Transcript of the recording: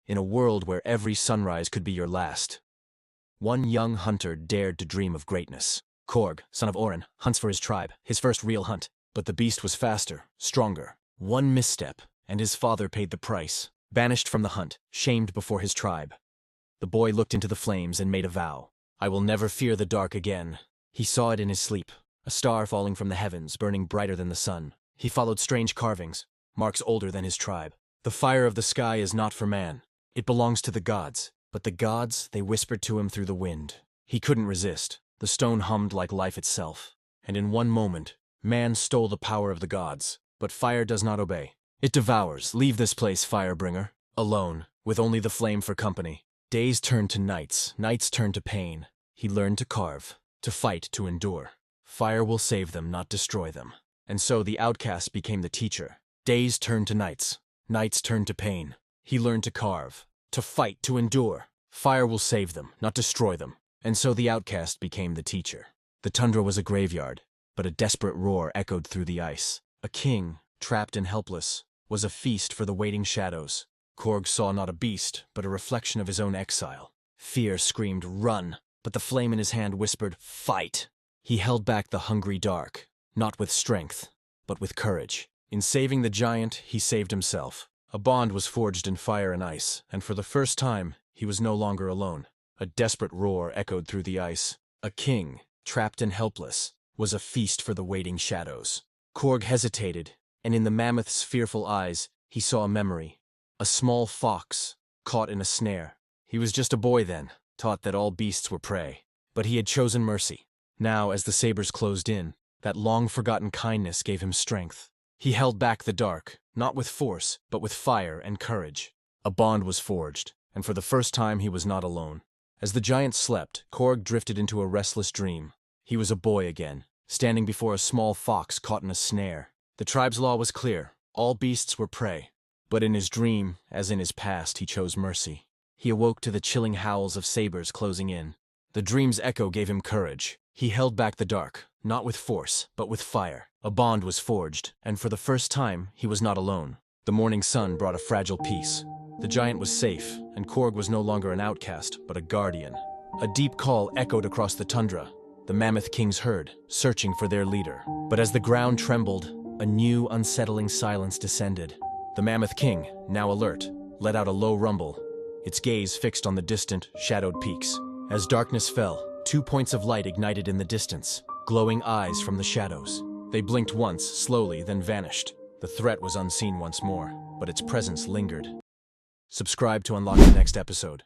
in a world where every sunrise could be your last. One young hunter dared to dream of greatness. Korg, son of Oren, hunts for his tribe, his first real hunt. But the beast was faster, stronger. One misstep, and his father paid the price, banished from the hunt, shamed before his tribe. The boy looked into the flames and made a vow. I will never fear the dark again. He saw it in his sleep, a star falling from the heavens, burning brighter than the sun. He followed strange carvings, marks older than his tribe. The fire of the sky is not for man. It belongs to the gods. But the gods, they whispered to him through the wind. He couldn't resist. The stone hummed like life itself. And in one moment, man stole the power of the gods. But fire does not obey. It devours. Leave this place, Firebringer. Alone, with only the flame for company. Days turned to nights, nights turned to pain. He learned to carve, to fight, to endure. Fire will save them, not destroy them. And so the outcast became the teacher. Days turned to nights, nights turned to pain. He learned to carve, to fight, to endure. Fire will save them, not destroy them. And so the outcast became the teacher. The tundra was a graveyard, but a desperate roar echoed through the ice. A king, trapped and helpless, was a feast for the waiting shadows. Korg saw not a beast, but a reflection of his own exile. Fear screamed, run, but the flame in his hand whispered, fight. He held back the hungry dark, not with strength, but with courage. In saving the giant, he saved himself. A bond was forged in fire and ice, and for the first time, he was no longer alone. A desperate roar echoed through the ice. A king, trapped and helpless, was a feast for the waiting shadows. Korg hesitated, and in the mammoth's fearful eyes, he saw a memory. A small fox, caught in a snare. He was just a boy then, taught that all beasts were prey. But he had chosen mercy. Now, as the sabers closed in, that long-forgotten kindness gave him strength. He held back the dark, not with force, but with fire and courage. A bond was forged, and for the first time he was not alone. As the giant slept, Korg drifted into a restless dream. He was a boy again, standing before a small fox caught in a snare. The tribe's law was clear. All beasts were prey. But in his dream, as in his past, he chose mercy. He awoke to the chilling howls of sabers closing in. The dream's echo gave him courage. He held back the dark, not with force, but with fire. A bond was forged, and for the first time, he was not alone. The morning sun brought a fragile peace. The giant was safe, and Korg was no longer an outcast, but a guardian. A deep call echoed across the tundra. The mammoth kings heard, searching for their leader. But as the ground trembled, a new, unsettling silence descended. The mammoth king, now alert, let out a low rumble, its gaze fixed on the distant, shadowed peaks. As darkness fell, 2 points of light ignited in the distance, glowing eyes from the shadows. They blinked once, slowly, then vanished. The threat was unseen once more, but its presence lingered. Subscribe to unlock the next episode.